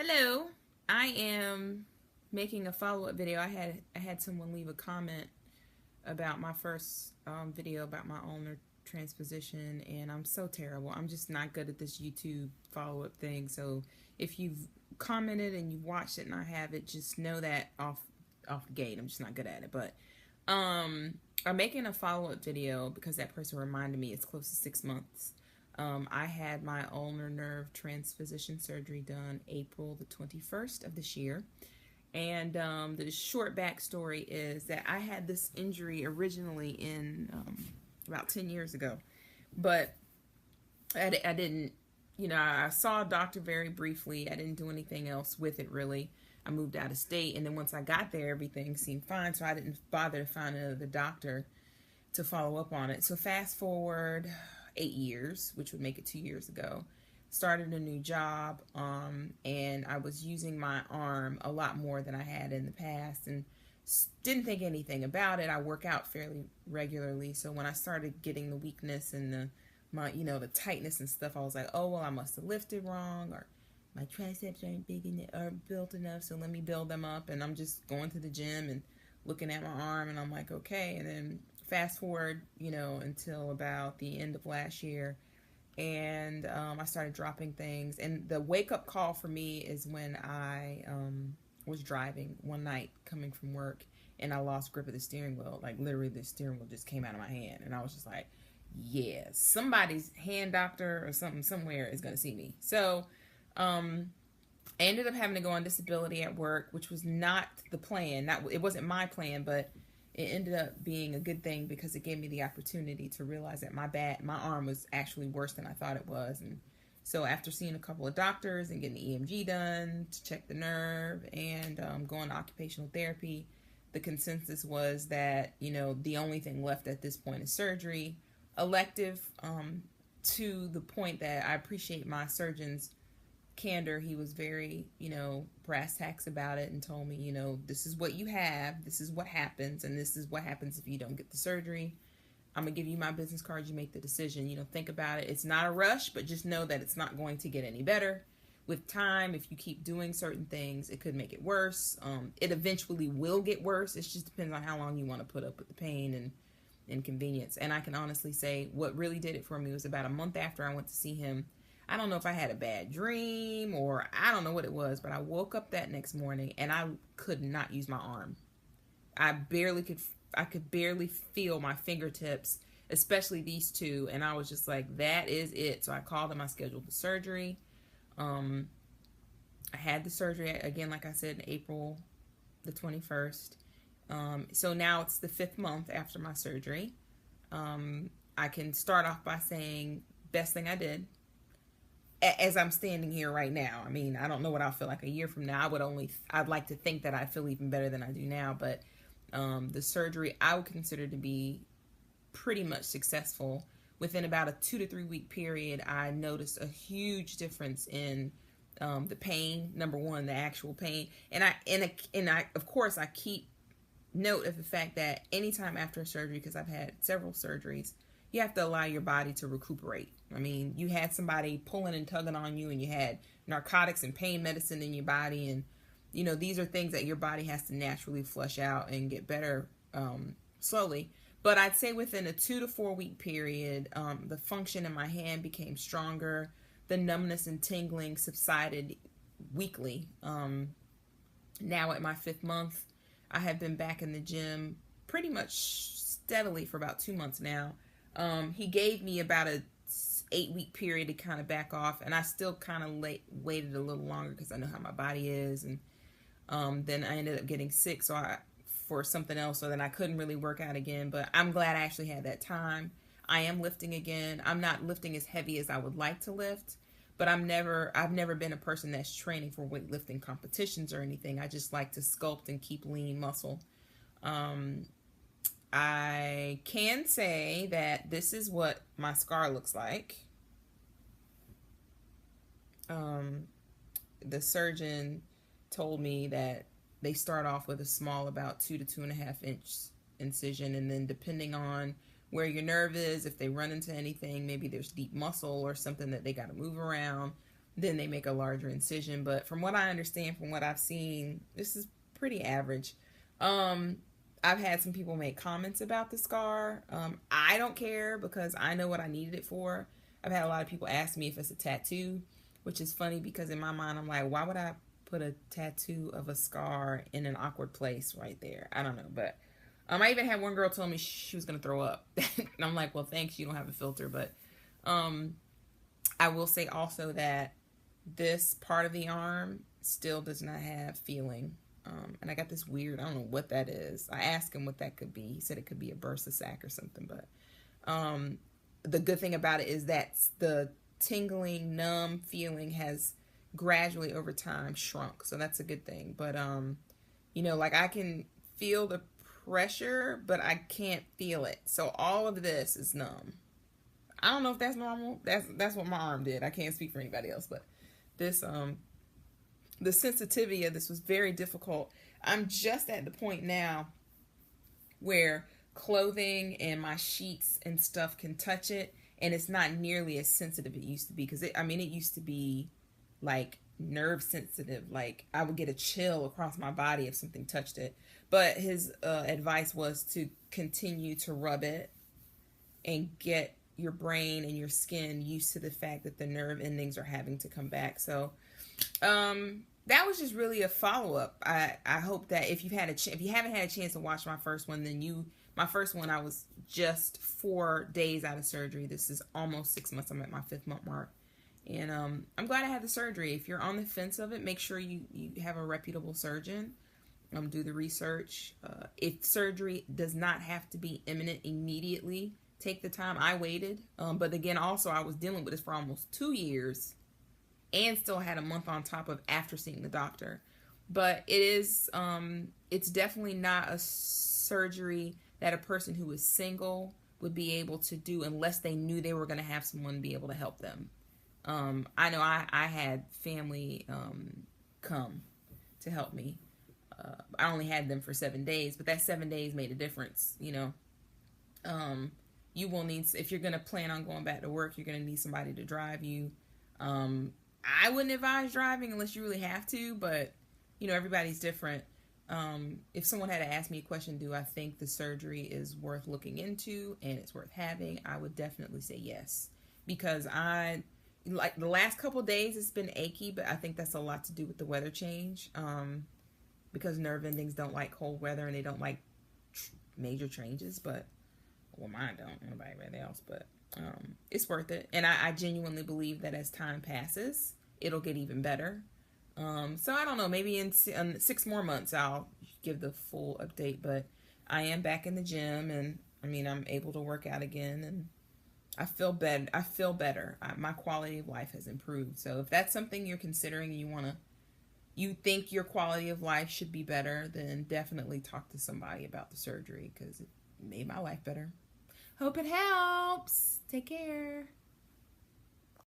Hello, I am making a follow-up video. I had someone leave a comment about my first video about my ulnar transposition, and I'm so terrible. I'm just not good at this YouTube follow-up thing. So if you've commented and you watched it and I have it, just know that off the gate. I'm just not good at it. But I'm making a follow-up video because that person reminded me it's close to 6 months. I had my ulnar nerve transposition surgery done April the 21st of this year. And the short backstory is that I had this injury originally in about 10 years ago. But I didn't, I saw a doctor very briefly. I didn't do anything else with it really. I moved out of state, and then once I got there, everything seemed fine, so I didn't bother to find another doctor to follow up on it. So fast forward 8 years, which would make it 2 years ago, started a new job, and I was using my arm a lot more than I had in the past, and didn't think anything about it. I work out fairly regularly, so when I started getting the weakness and the tightness and stuff, I was like, oh well, I must have lifted wrong, or my triceps aren't built enough, so let me build them up. And I'm just going to the gym and looking at my arm, and I'm like, okay. And then fast forward, until about the end of last year, and I started dropping things. And the wake-up call for me is when I was driving one night coming from work, and I lost grip of the steering wheel. Like, literally, the steering wheel just came out of my hand, and I was just like, yeah, somebody's hand doctor or something somewhere is going to see me. So I ended up having to go on disability at work, which was not the plan. It wasn't my plan, but it ended up being a good thing because it gave me the opportunity to realize that my arm was actually worse than I thought it was. And so after seeing a couple of doctors and getting the EMG done to check the nerve, and going to occupational therapy, the consensus was that, the only thing left at this point is surgery, elective, to the point that I appreciate my surgeon's candor. He was very, brass tacks about it, and told me, this is what you have, this is what happens, and this is what happens if you don't get the surgery. I'm gonna give you my business card, you make the decision. Think about it. It's not a rush, but just know that it's not going to get any better. With time, if you keep doing certain things, it could make it worse. It eventually will get worse. It just depends on how long you want to put up with the pain and inconvenience. And I can honestly say what really did it for me was about a month after I went to see him. I don't know if I had a bad dream or I don't know what it was, but I woke up that next morning and I could not use my arm. I could barely feel my fingertips, especially these two, and I was just like, that is it. So I called him, I scheduled the surgery. I had the surgery again, like I said, in April the 21st. So now it's the 5th month after my surgery. I can start off by saying, best thing I did. As I'm standing here right now. I mean, I don't know what I'll feel like a year from now. I'd like to think that I feel even better than I do now, but the surgery I would consider to be pretty much successful. Within about a 2 to 3 week period, I noticed a huge difference in the pain. Number one, the actual pain, and I of course I keep note of the fact that anytime after a surgery, because I've had several surgeries, you have to allow your body to recuperate. I mean, you had somebody pulling and tugging on you, and you had narcotics and pain medicine in your body, and these are things that your body has to naturally flush out and get better slowly. But I'd say within a 2 to 4 week period, the function in my hand became stronger. The numbness and tingling subsided weekly. Now at my 5th month, I have been back in the gym pretty much steadily for about 2 months now. He gave me about a 8 week period to kind of back off, and I still kind of waited a little longer because I know how my body is, and then I ended up getting sick for something else, so then I couldn't really work out again. But I'm glad I actually had that time. I am lifting again. I'm not lifting as heavy as I would like to lift, but I've never been a person that's training for weightlifting competitions or anything. I just like to sculpt and keep lean muscle. I can say that this is what my scar looks like. The surgeon told me that they start off with a small, about 2 to 2.5 inch incision, and then depending on where your nerve is, if they run into anything, maybe there's deep muscle or something that they got to move around, then they make a larger incision. But from what I understand, from what I've seen, this is pretty average. I've had some people make comments about the scar. I don't care because I know what I needed it for. I've had a lot of people ask me if it's a tattoo, which is funny because in my mind, I'm like, why would I put a tattoo of a scar in an awkward place right there? I don't know. But I even had one girl tell me she was going to throw up. And I'm like, well, thanks. You don't have a filter. But I will say also that this part of the arm still does not have feeling. And I got this weird, I don't know what that is. I asked him what that could be. He said it could be a bursa sac or something. But the good thing about it is that the tingling, numb feeling has gradually over time shrunk. So that's a good thing. But, you know, like I can feel the pressure, but I can't feel it. So all of this is numb. I don't know if that's normal. That's what my arm did. I can't speak for anybody else, but this, the sensitivity of this was very difficult. I'm just at the point now where clothing and my sheets and stuff can touch it, and it's not nearly as sensitive as it used to be. Because it used to be like nerve sensitive. Like I would get a chill across my body if something touched it. But his advice was to continue to rub it and get your brain and your skin used to the fact that the nerve endings are having to come back. So that was just really a follow-up. I hope that if you haven't had a chance to watch my first one, then my first one, I was just 4 days out of surgery. This is almost 6 months. I'm at my 5th month mark. And I'm glad I had the surgery. If you're on the fence of it, make sure you have a reputable surgeon. Do the research. If surgery does not have to be imminent immediately, take the time. I waited. But again, also, I was dealing with this for almost 2 years and still had a month on top of after seeing the doctor. But it is, it's definitely not a surgery that a person who is single would be able to do unless they knew they were going to have someone be able to help them. I know I had family come to help me. I only had them for 7 days, but that 7 days made a difference, you know. You will need, if you're going to plan on going back to work, you're going to need somebody to drive you. I wouldn't advise driving unless you really have to, but, you know, everybody's different. If someone had to ask me a question, do I think the surgery is worth looking into and it's worth having, I would definitely say yes. Because like the last couple of days, it's been achy, but I think that's a lot to do with the weather change. Because nerve endings don't like cold weather and they don't like major changes, but, well, mine don't, anybody else, but it's worth it. And I genuinely believe that as time passes, it'll get even better. So I don't know, maybe in 6 more months, I'll give the full update, but I am back in the gym, and I'm able to work out again, and I feel better. My quality of life has improved. So if that's something you're considering and you think your quality of life should be better, then definitely talk to somebody about the surgery because it made my life better. Hope it helps. Take care.